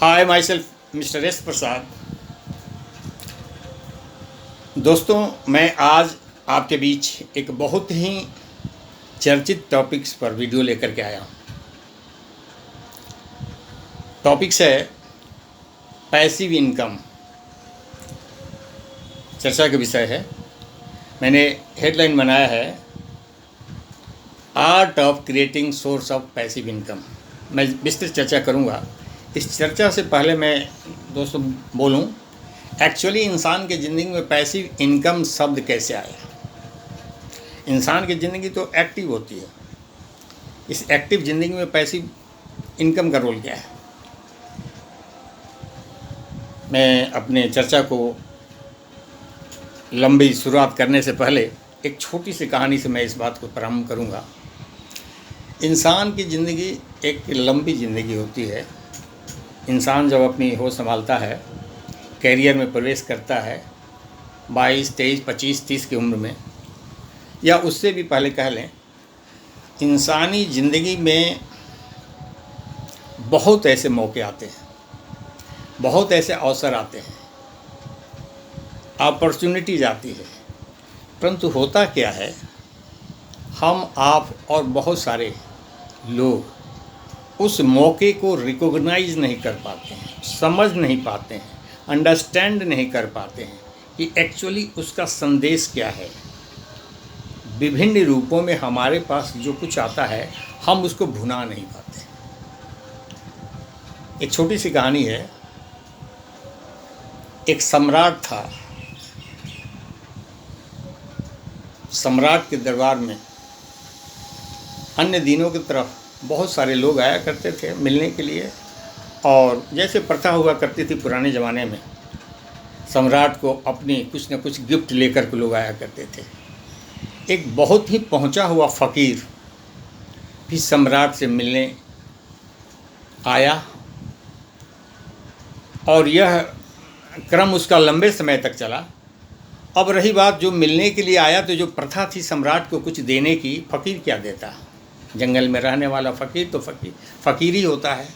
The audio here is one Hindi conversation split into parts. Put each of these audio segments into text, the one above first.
हाय myself mister S Prasad. दोस्तों, मैं आज आपके बीच एक बहुत ही चर्चित टॉपिक्स पर वीडियो लेकर के आया हूँ। टॉपिक्स है पैसिव इनकम। चर्चा का विषय है। मैंने हेडलाइन बनाया है art of creating source of passive income. मैं विस्तृत चर्चा करूँगा। इस चर्चा से पहले मैं दोस्तों बोलूँ, एक्चुअली इंसान की ज़िंदगी में पैसिव इनकम शब्द कैसे आया। इंसान की ज़िंदगी तो एक्टिव होती है। इस एक्टिव ज़िंदगी में पैसिव इनकम का रोल क्या है। मैं अपने चर्चा को लंबी शुरुआत करने से पहले एक छोटी सी कहानी से मैं इस बात को प्रारंभ करूँगा। इंसान की ज़िंदगी एक लंबी ज़िंदगी होती है। इंसान जब अपनी होश संभालता है, कैरियर में प्रवेश करता है 22, 23, 25, 30 की उम्र में, या उससे भी पहले कह लें, इंसानी ज़िंदगी में बहुत ऐसे मौके आते हैं, बहुत ऐसे अवसर आते हैं, अपॉर्चुनिटीज आती है। परंतु होता क्या है, हम आप और बहुत सारे लोग उस मौके को रिकॉग्नाइज नहीं कर पाते हैं, समझ नहीं पाते हैं, अंडरस्टैंड नहीं कर पाते हैं कि एक्चुअली उसका संदेश क्या है। विभिन्न रूपों में हमारे पास जो कुछ आता है, हम उसको भुना नहीं पाते। एक छोटी सी कहानी है। एक सम्राट था। सम्राट के दरबार में अन्य दिनों की तरफ बहुत सारे लोग आया करते थे मिलने के लिए, और जैसे प्रथा हुआ करती थी पुराने ज़माने में, सम्राट को अपनी कुछ न कुछ गिफ्ट लेकर के लोग आया करते थे। एक बहुत ही पहुंचा हुआ फ़कीर भी सम्राट से मिलने आया, और यह क्रम उसका लंबे समय तक चला। अब रही बात, जो मिलने के लिए आया तो जो प्रथा थी सम्राट को कुछ देने की, फ़कीर क्या देता। जंगल में रहने वाला फ़कीर तो फ़कीर ही होता है।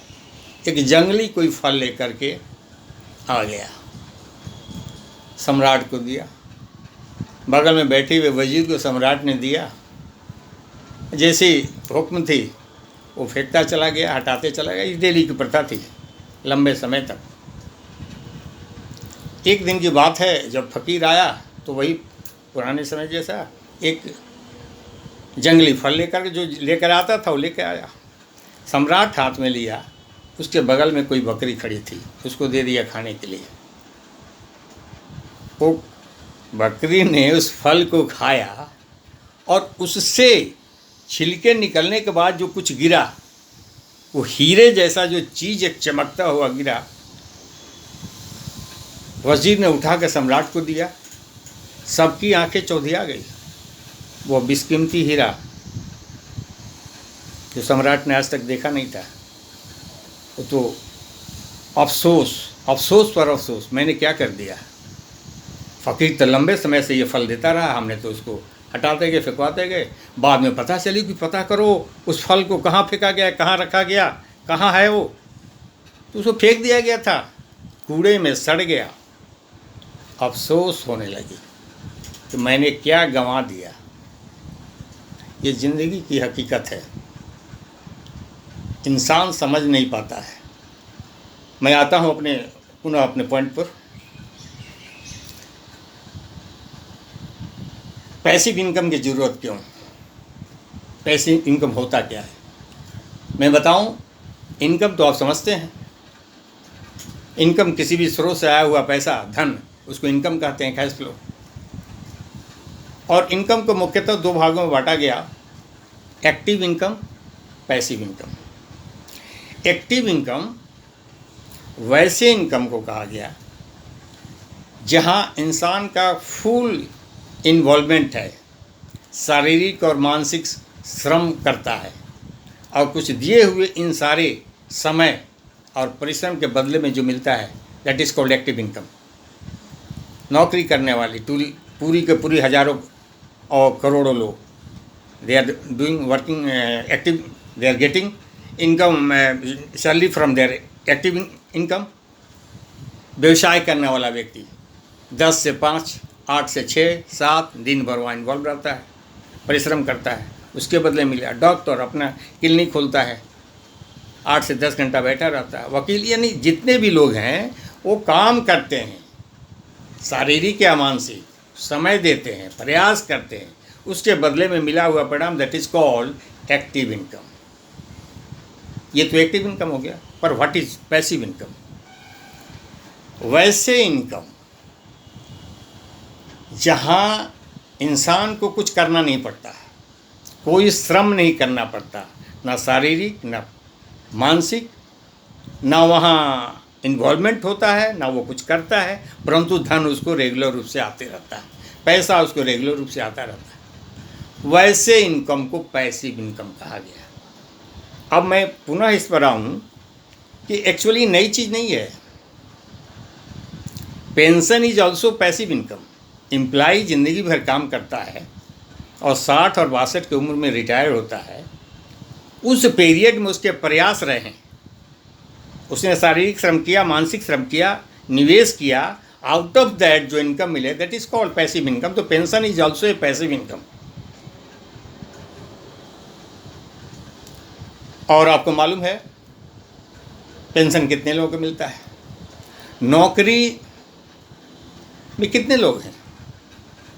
एक जंगली कोई फल लेकर के आ गया, सम्राट को दिया। बगल में बैठे हुए वजीर को सम्राट ने दिया। जैसी हुक्म थी वो फेंकता चला गया, हटाते चला गया। इस डेली की प्रथा थी लंबे समय तक। एक दिन की बात है, जब फ़कीर आया तो वही पुराने समय जैसा एक जंगली फल लेकर, जो लेकर आता था वो लेकर आया। सम्राट हाथ में लिया, उसके बगल में कोई बकरी खड़ी थी, उसको दे दिया खाने के लिए। वो बकरी ने उस फल को खाया, और उससे छिलके निकलने के बाद जो कुछ गिरा, वो हीरे जैसा जो चीज़ एक चमकता हुआ गिरा। वजीर ने उठा कर सम्राट को दिया। सबकी आंखें चौधिया गई। वो बेशकीमती हीरा जो सम्राट ने आज तक देखा नहीं था। वो तो अफसोस पर अफसोस, मैंने क्या कर दिया। फ़कीर तो लंबे समय से ये फल देता रहा, हमने तो उसको हटाते गए, फेंकवाते गए। बाद में पता चली कि पता करो उस फल को कहाँ फेंका गया, कहाँ रखा गया, कहाँ है वो। तो उसको फेंक दिया गया था, कूड़े में सड़ गया। अफसोस होने लगी कि मैंने क्या गंवा दिया। ये ज़िंदगी की हकीकत है, इंसान समझ नहीं पाता है। मैं आता हूँ पुनः अपने पॉइंट पर। पैसिव इनकम की ज़रूरत क्यों, पैसिव इनकम होता क्या है। मैं बताऊँ, इनकम तो आप समझते हैं। इनकम किसी भी स्रोत से आया हुआ पैसा, धन, उसको इनकम कहते हैं, कैश फ्लो। और इनकम को मुख्यतः दो भागों में बांटा गया, active income, passive income. Active income वैसे इनकम को कहा गया जहां इंसान का फुल इन्वॉल्वमेंट है, शारीरिक और मानसिक श्रम करता है, और कुछ दिए हुए इन सारे समय और परिश्रम के बदले में जो मिलता है, that is called active income. नौकरी करने वाली पूरी के पूरी हजारों और करोड़ों लोग, they are doing working active, they are getting income salary from their active income, व्यवसाय करने वाला व्यक्ति 10 से 5, 8 से 6, 7 दिन भर वहाँ इन्वॉल्व रहता है, परिश्रम करता है, उसके बदले मिला। डॉक्टर अपना क्लिनिक खोलता है, 8 से 10 घंटा बैठा रहता है। वकील, यानी जितने भी लोग हैं वो काम करते हैं, शारीरिक या मानसिक समय देते हैं, प्रयास करते हैं, उसके बदले में मिला हुआ परिणाम, that is called active income. ये तो एक्टिव इनकम हो गया। पर व्हाट इज पैसिव इनकम? वैसे इनकम जहाँ इंसान को कुछ करना नहीं पड़ता है, कोई श्रम नहीं करना पड़ता, ना शारीरिक ना मानसिक, ना वहाँ इन्वॉल्वमेंट होता है, ना वो कुछ करता है, परंतु धन उसको रेगुलर रूप से आते रहता है, पैसा उसको रेगुलर रूप से आता रहता है। वैसे इनकम को पैसिव इनकम कहा गया। अब मैं पुनः इस पर आऊँ कि एक्चुअली नई चीज़ नहीं है। Pension is also passive income. Employee ज़िंदगी भर काम करता है और 60 और 62 की उम्र में रिटायर होता है। उस पीरियड में उसके प्रयास रहे हैं, उसने शारीरिक श्रम किया, मानसिक श्रम किया, निवेश किया, आउट ऑफ दैट जो इनकम मिले, that is called passive income. तो pension is also a passive income. और आपको मालूम है पेंशन कितने लोगों को मिलता है? नौकरी में कितने लोग हैं?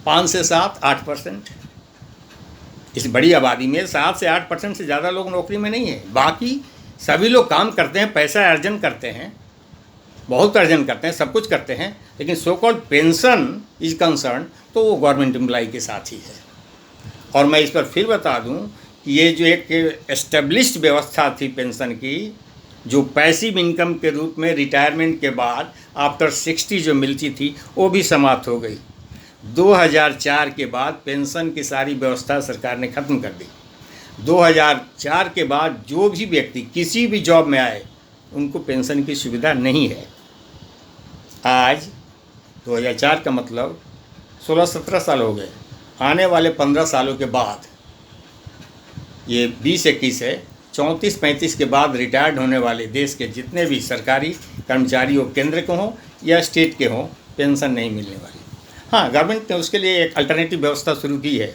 5 से 7, 8%। इस बड़ी आबादी में 7 से 8% से ज़्यादा लोग नौकरी में नहीं है। बाकी सभी लोग काम करते हैं, पैसा अर्जन करते हैं, बहुत अर्जन करते हैं, सब कुछ करते हैं, लेकिन so called pension is concern तो वो गवर्नमेंट एम्प्लॉई के साथ ही है। और मैं इस पर फिर बता दूं कि ये जो एक एस्टेब्लिश्ड व्यवस्था थी पेंशन की, जो पैसिव इनकम के रूप में रिटायरमेंट के बाद आफ्टर 60 जो मिलती थी, वो भी समाप्त हो गई। 2004 के बाद पेंशन की सारी व्यवस्था सरकार ने ख़त्म कर दी। 2004 के बाद जो भी व्यक्ति किसी भी जॉब में आए, उनको पेंशन की सुविधा नहीं है। आज 2004 का मतलब 16-17 साल हो गए। आने वाले 15 सालों के बाद, ये 20-21 है, 34-35 के बाद रिटायर्ड होने वाले देश के जितने भी सरकारी कर्मचारी हो, केंद्र के हों या स्टेट के हों, पेंशन नहीं मिलने वाली। हाँ, गवर्नमेंट ने उसके लिए एक अल्टरनेटिव व्यवस्था शुरू की है,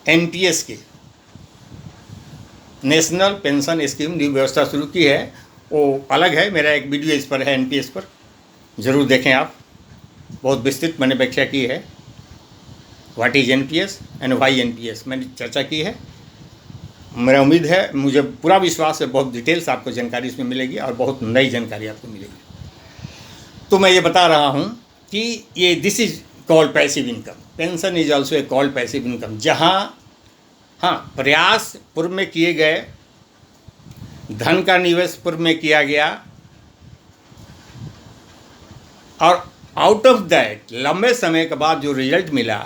NPS की, नेशनल पेंशन स्कीम न्यू व्यवस्था शुरू की है। वो अलग है, मेरा एक वीडियो इस पर है, NPS पर, ज़रूर देखें आप। बहुत विस्तृत मैंने व्याख्या की है, what is NPS and why NPS मैंने चर्चा की है। मेरा उम्मीद है, मुझे पूरा विश्वास है, बहुत डिटेल्स आपको जानकारी इसमें मिलेगी और बहुत नई जानकारी आपको मिलेगी। तो मैं ये बता रहा हूँ कि ये this is called passive income. Pension is also A called passive income, जहाँ हाँ प्रयास पूर्व में किए गए, धन का निवेश पूर्व में किया गया, और आउट ऑफ दैट लंबे समय के बाद जो रिजल्ट मिला,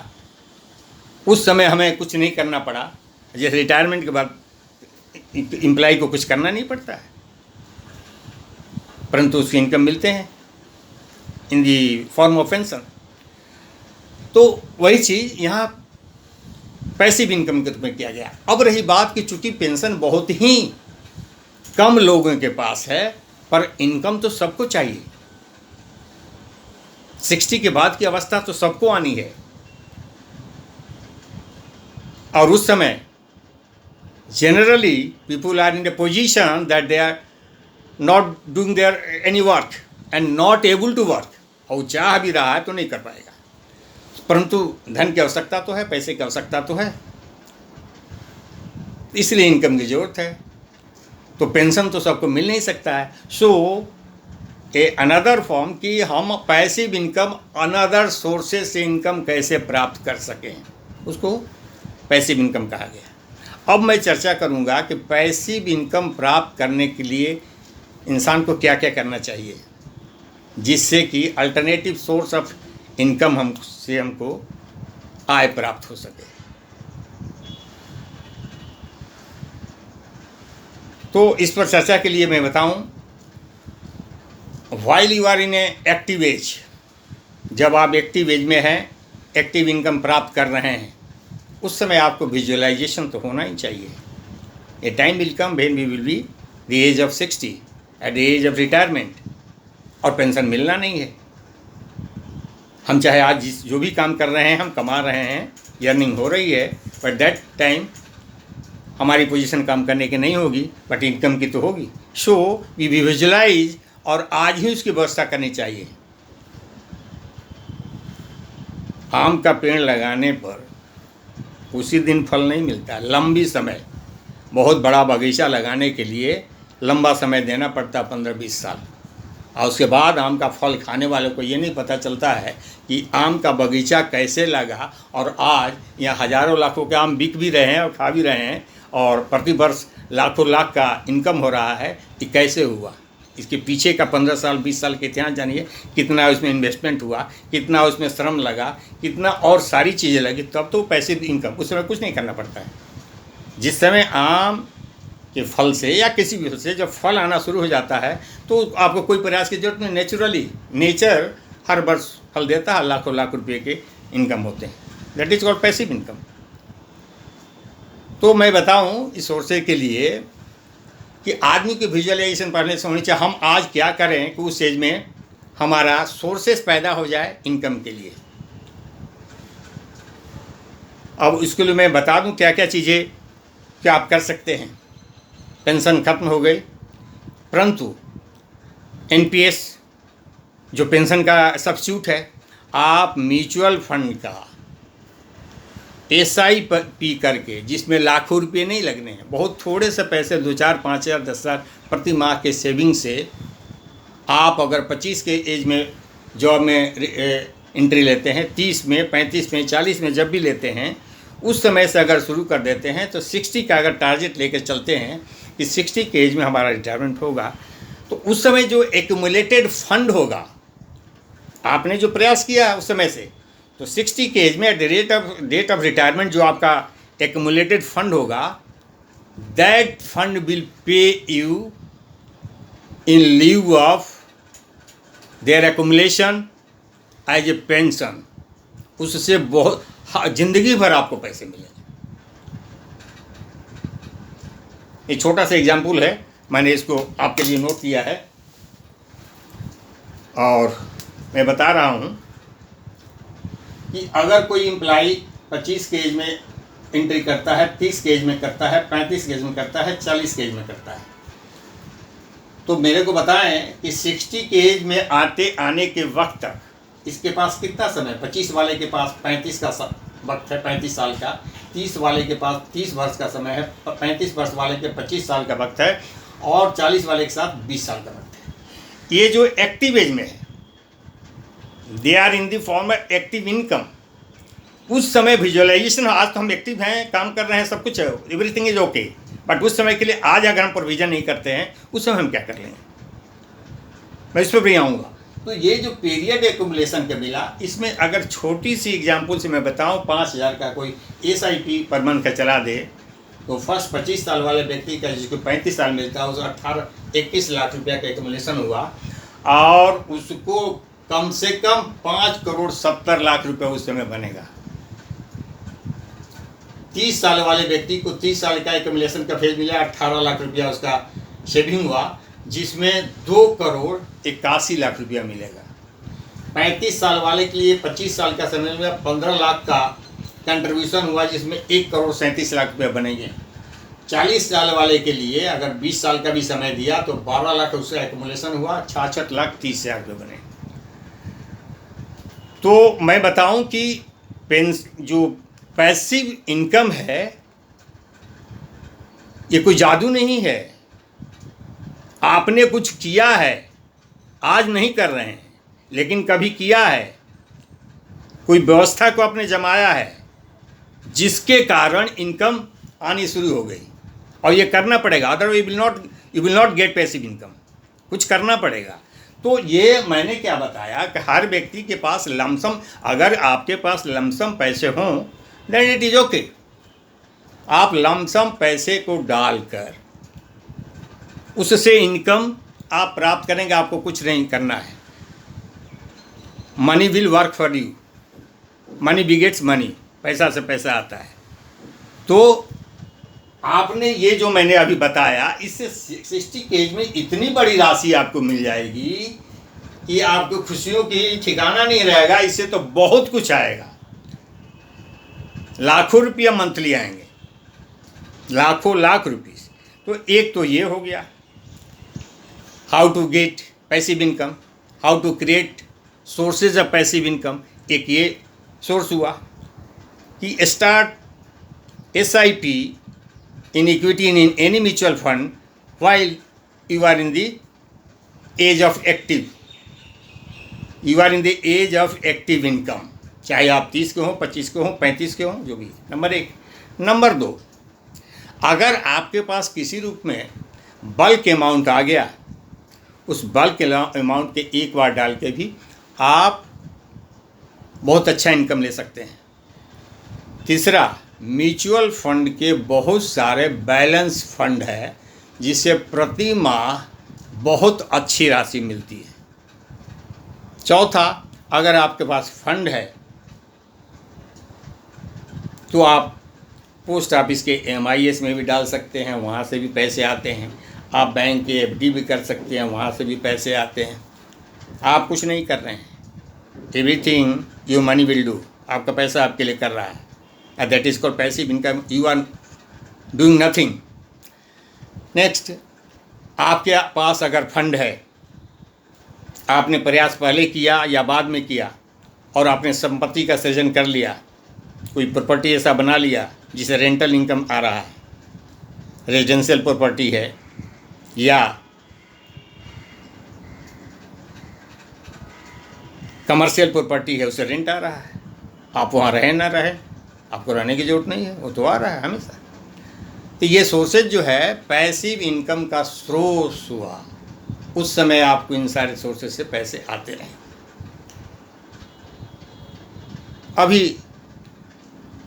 उस समय हमें कुछ नहीं करना पड़ा। जैसे रिटायरमेंट के बाद एम्प्लॉय को कुछ करना नहीं पड़ता है, परंतु उसकी इनकम मिलते हैं इन दी फॉर्म ऑफ पेंशन। तो वही चीज़ यहाँ पैसिव इनकम के रूप में किया गया। अब रही बात कि चूंकि पेंशन बहुत ही कम लोगों के पास है, पर इनकम तो सबको चाहिए। 60 के बाद की अवस्था तो सबको आनी है, और उस समय generally people are in the position that they are not doing their any work and not able to work, और चाह भी रहा है तो नहीं कर पाएगा, परंतु धन की आवश्यकता तो है, पैसे की आवश्यकता तो है, इसलिए इनकम की जरूरत है। तो पेंशन तो सबको मिल नहीं सकता है। सो ए अनदर फॉर्म कि हम पैसिव इनकम, अनदर सोर्सेज से इनकम कैसे प्राप्त कर सकें, उसको पैसिव इनकम कहा गया। अब मैं चर्चा करूंगा कि पैसिव इनकम प्राप्त करने के लिए इंसान को क्या क्या करना चाहिए, जिससे कि अल्टरनेटिव सोर्स ऑफ इनकम हमको आय प्राप्त हो सके। तो इस पर चर्चा के लिए मैं बताऊं, while you are in a active age, जब आप एक्टिव एज में हैं, एक्टिव इनकम प्राप्त कर रहे हैं, उस समय आपको विजुअलाइजेशन तो होना ही चाहिए। A time will come when we will be the age of 60 at the age of retirement, और पेंशन मिलना नहीं है। हम चाहे आज जो भी काम कर रहे हैं, हम कमा रहे हैं, अर्निंग हो रही है, बट दैट टाइम हमारी पोजीशन काम करने की नहीं होगी, बट इनकम की तो होगी। सो वी विजुअलाइज, और आज ही उसकी व्यवस्था करनी चाहिए। आम का पेड़ लगाने पर उसी दिन फल नहीं मिलता, लंबी समय, बहुत बड़ा बगीचा लगाने के लिए लंबा समय देना पड़ता, 15-20 साल, और उसके बाद आम का फल खाने वालों को ये नहीं पता चलता है कि आम का बगीचा कैसे लगा, और आज यहाँ हज़ारों लाखों के आम बिक भी रहे हैं और खा भी रहे हैं, और प्रति वर्ष लाखों लाख का इनकम हो रहा है। ये कैसे हुआ? इसके पीछे का 15 साल 20 साल के इतिहास जानिए, कितना उसमें इन्वेस्टमेंट हुआ, कितना उसमें श्रम लगा, कितना और सारी चीज़ें लगी, तब तो पैसे इनकम। उस समय कुछ नहीं करना पड़ता है। जिस समय आम के फल से या किसी भी फल से जब फल आना शुरू हो जाता है, तो आपको कोई प्रयास की जरूरत नहीं, नेचुरली नेचर हर वर्ष फल देता है, लाखों लाख रुपये के इनकम होते हैं। That is called passive income. तो मैं बताऊं इस सोर्सेज के लिए कि आदमी की विजुअलाइजेशन पहले से होनी चाहिए। हम आज क्या करें कि उस स्टेज में हमारा सोर्सेस पैदा हो जाए इनकम के लिए। अब इसके लिए मैं बता दूं क्या क्या चीज़ें क्या आप कर सकते हैं। पेंशन खत्म हो गई, परंतु एनपीएस जो पेंशन का सब्स्टिट्यूट है, आप म्यूचुअल फंड का एसआईपी करके, जिसमें लाखों रुपये नहीं लगने हैं, बहुत थोड़े से पैसे 2-4 5,000 10,000 प्रति माह के सेविंग से आप अगर 25 के एज में जॉब में एंट्री लेते हैं, 30 में 35 में 40 में जब भी लेते हैं, उस समय से अगर शुरू कर देते हैं तो 60 का अगर टारगेट लेकर चलते हैं कि 60 के एज में हमारा रिटायरमेंट होगा, तो उस समय जो एक्यूमुलेटेड फंड होगा, आपने जो प्रयास किया उस समय से, तो 60 के एज में at the date of retirement जो आपका एक्यूमुलेटेड फंड होगा, that fund will pay you in leave of their accumulation as a pension. उससे बहुत जिंदगी भर आपको पैसे मिलेंगे। एक छोटा सा एग्जाम्पल है, मैंने इसको आपके लिए नोट किया है और मैं बता रहा हूँ कि अगर कोई एम्प्लॉई 25 के एज में एंट्री करता है, 30 के एज में करता है, 35 के एज में करता है, 40 के एज में करता है, तो मेरे को बताएं कि 60 के एज में आने के वक्त तक इसके पास कितना समय। 25 वाले के पास 35 का वक्त है, 35 साल का। 30 वाले के पास 30 वर्ष का समय है, 35 वर्ष वाले के 25 साल का वक्त है, और 40 वाले के साथ 20 साल का वक्त है। ये जो एक्टिव एज में है, they are in the form of active income. उस समय विजुअलाइजेशन, आज तो हम एक्टिव हैं, काम कर रहे हैं, सब कुछ है, एवरीथिंग इज ओके, बट उस समय के लिए आज अगर हम प्रोविजन नहीं करते हैं, उस समय हम क्या कर लेंगे, मैं इस पर भी आऊँगा। तो ये जो पीरियड एक्यूमुलेशन का मिला, इसमें अगर छोटी सी एग्जांपल से मैं बताऊं, 5,000 का कोई एसआईपी पर मंथ का चला दे, तो फर्स्ट 25 साल वाले व्यक्ति का, जिसको 35 साल मिलता है, उसको 18-21 लाख रुपया का एक्यूमुलेशन हुआ, और उसको कम से कम 5,70,00,000 रुपये उस समय बनेगा। 30 साल वाले व्यक्ति को 30 साल का एक्यूमुलेशन का फेज मिला, 18 लाख रुपया उसका सेविंग हुआ, जिसमें 2,81,00,000 रुपया मिलेगा। 35 साल वाले के लिए 25 साल का समय में 15 लाख का कंट्रीब्यूशन हुआ, जिसमें 1,37,00,000 रुपया बनेंगे। 40 साल वाले के लिए अगर 20 साल का भी समय दिया तो 12 लाख उसका एक्यूमुलेशन हुआ, 66,30,000 रुपये बने। तो मैं बताऊं कि जो पैसिव इनकम है, ये कोई जादू नहीं है। आपने कुछ किया है, आज नहीं कर रहे हैं, लेकिन कभी किया है, कोई व्यवस्था को आपने जमाया है, जिसके कारण इनकम आनी शुरू हो गई, और ये करना पड़ेगा, otherwise you will not gate passive income. कुछ करना पड़ेगा। तो ये मैंने क्या बताया कि हर व्यक्ति के पास लमसम, अगर आपके पास लमसम पैसे हों, देन इट इज ओके। आप लमसम पैसे को डालकर उससे इनकम आप प्राप्त करेंगे, आपको कुछ नहीं करना है। Money will work for you, money begets money, पैसा से पैसा आता है। तो आपने ये जो मैंने अभी बताया, इससे 60 के एज में इतनी बड़ी राशि आपको मिल जाएगी कि आपको खुशियों की ठिकाना नहीं रहेगा। इससे तो बहुत कुछ आएगा, लाखों रुपया मंथली आएंगे, लाखों लाख रुपीस। तो एक तो ये हो गया, how to get passive income, how to create sources of passive income. एक ये सोर्स हुआ कि start SIP in equity in any mutual fund while you are in the age of active, you are in the age of active income, चाहे आप 30 के हों, 25 के हों, 35 के हों, जो भी। नंबर 1। नंबर 2, अगर आपके पास किसी रूप में बल्क अमाउंट आ गया, उस बल्क अमाउंट के एक बार डाल के भी आप बहुत अच्छा इनकम ले सकते हैं। तीसरा, म्यूचुअल फंड के बहुत सारे बैलेंस फंड है जिससे प्रति माह बहुत अच्छी राशि मिलती है। चौथा, अगर आपके पास फंड है तो आप पोस्ट ऑफिस के MIS में भी डाल सकते हैं, वहाँ से भी पैसे आते हैं। आप बैंक के FD भी कर सकते हैं, वहाँ से भी पैसे आते हैं। आप कुछ नहीं कर रहे हैं, everything your money will do, आपका पैसा आपके लिए कर रहा है। That is called passive income. You are doing nothing. Next, आपके पास अगर फंड है, आपने प्रयास पहले किया या बाद में किया और आपने संपत्ति का सृजन कर लिया, कोई प्रॉपर्टी ऐसा बना लिया जिसे रेंटल इनकम आ रहा है, रेजिडेंशियल प्रॉपर्टी है या कमर्शियल प्रॉपर्टी है, उसे रेंट आ रहा है, आप वहाँ रहे ना रहे, आपको रहने की ज़रूरत नहीं है, वो तो आ रहा है हमेशा। तो ये सोर्सेज जो है पैसिव इनकम का सोर्स हुआ, उस समय आपको इन सारे सोर्सेज से पैसे आते रहे।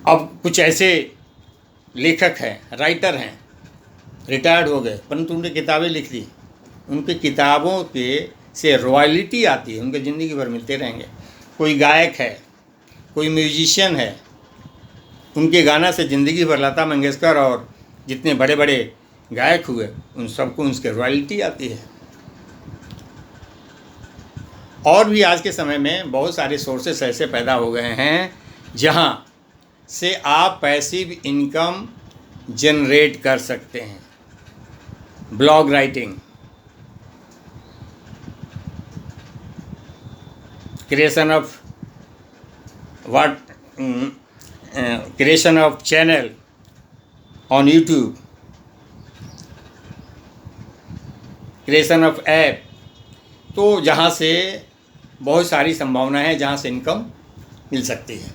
अब कुछ ऐसे लेखक हैं, राइटर हैं, रिटायर्ड हो गए, परंतु उनकी किताबें लिख दी, उनकी किताबों के से रॉयल्टी आती है, उनके ज़िंदगी भर मिलते रहेंगे। कोई गायक है, कोई म्यूजिशियन है, उनके गाना से ज़िंदगी भर लता मंगेशकर और जितने बड़े बड़े गायक हुए उन सबको उनके रॉयल्टी आती है। और भी आज के समय में बहुत सारे सोर्सेस ऐसे पैदा हो गए हैं जहां से आप पैसिव इनकम जनरेट कर सकते हैं। Blog writing, creation of creation of channel on YouTube, creation of app, तो जहाँ से बहुत सारी संभावनाएं हैं जहाँ से इनकम मिल सकती है।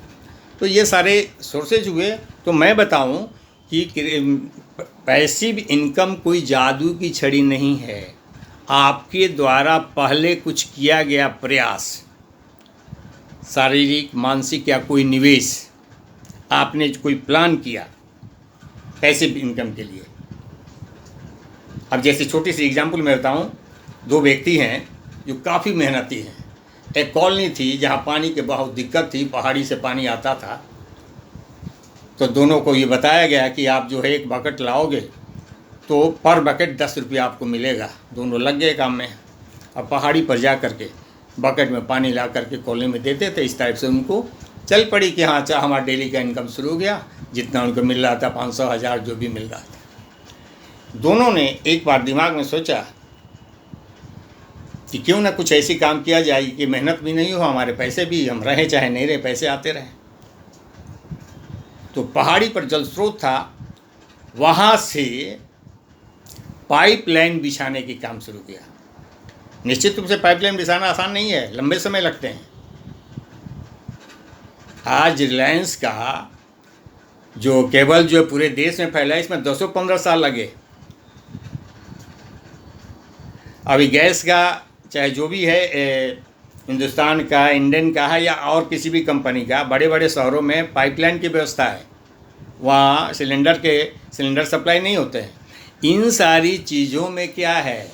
तो ये सारे सोर्सेज हुए। तो मैं बताऊं कि पैसिव इनकम कोई जादू की छड़ी नहीं है। आपके द्वारा पहले कुछ किया गया प्रयास, शारीरिक, मानसिक या कोई निवेश, आपने कोई प्लान किया पैसिव इनकम के लिए। अब जैसे छोटी सी एग्जांपल मैं बताऊं, 2 व्यक्ति हैं जो काफ़ी मेहनती हैं। एक कॉलोनी थी जहां पानी की बहुत दिक्कत थी, पहाड़ी से पानी आता था। तो दोनों को ये बताया गया कि आप जो है 1 बकेट लाओगे तो पर बकेट 10 रुपया आपको मिलेगा। दोनों लग गए काम में। अब पहाड़ी पर जा कर के बकेट में पानी ला करके कॉलोनी में देते थे। इस टाइप से उनको चल पड़ी कि हाँ, अच्छा हमारा डेली का इनकम शुरू हो गया। जितना उनको मिल रहा था, 500, 1000 जो भी मिल रहा था। दोनों ने एक बार दिमाग में सोचा कि क्यों ना कुछ ऐसी काम किया जाए कि मेहनत भी नहीं हो, हमारे पैसे भी, हम रहें चाहे नहीं रहे, पैसे आते रहें। तो पहाड़ी पर जल स्रोत था, वहाँ से पाइपलाइन बिछाने की काम शुरू किया। निश्चित रूप से पाइपलाइन बिछाना आसान नहीं है, लंबे समय लगते हैं। आज रिलायंस का जो केबल जो पूरे देश में फैला है, इसमें 10-15 साल लगे। अभी गैस का चाहे जो भी है, हिंदुस्तान का, इंडियन का है या और किसी भी कंपनी का, बड़े बड़े शहरों में पाइपलाइन की व्यवस्था है। वहाँ सिलेंडर सप्लाई नहीं होते हैं। इन सारी चीज़ों में क्या है,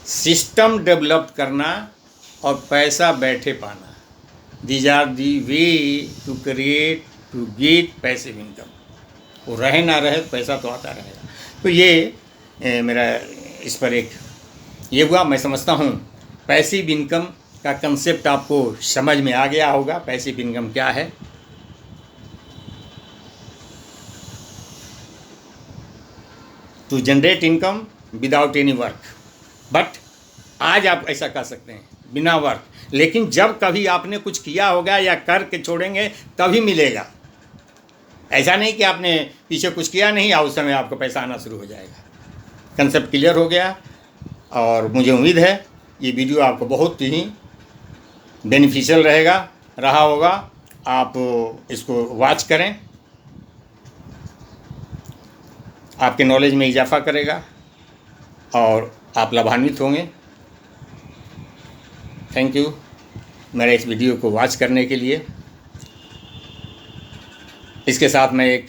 सिस्टम डेवलप करना और पैसा बैठे पाना। These are the way to create, to get passive income. वो रहे ना रहे पैसा तो आता रहेगा। तो ये मेरा इस पर एक ये हुआ। मैं समझता हूँ पैसिव इनकम का कंसेप्ट आपको समझ में आ गया होगा। पैसिव इनकम क्या है? To generate income without any work. But आज आप ऐसा कर सकते हैं बिना वर्क, लेकिन जब कभी आपने कुछ किया होगा या करके छोड़ेंगे तभी मिलेगा। ऐसा नहीं कि आपने पीछे कुछ किया नहीं और उस समय आपको पैसा आना शुरू हो जाएगा। कंसेप्ट क्लियर हो गया और मुझे उम्मीद है ये वीडियो आपको बहुत ही बेनिफिशियल रहा होगा। आप इसको वॉच करें, आपके नॉलेज में इजाफा करेगा और आप लाभान्वित होंगे। थैंक यू मेरे इस वीडियो को वॉच करने के लिए। इसके साथ मैं एक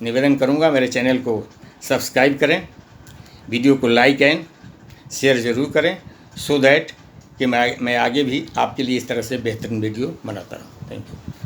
निवेदन करूंगा, मेरे चैनल को सब्सक्राइब करें, वीडियो को लाइक एंड शेयर ज़रूर करें, सो दैट कि मैं आगे भी आपके लिए इस तरह से बेहतरीन वीडियो बनाता रहूँ। Thank you.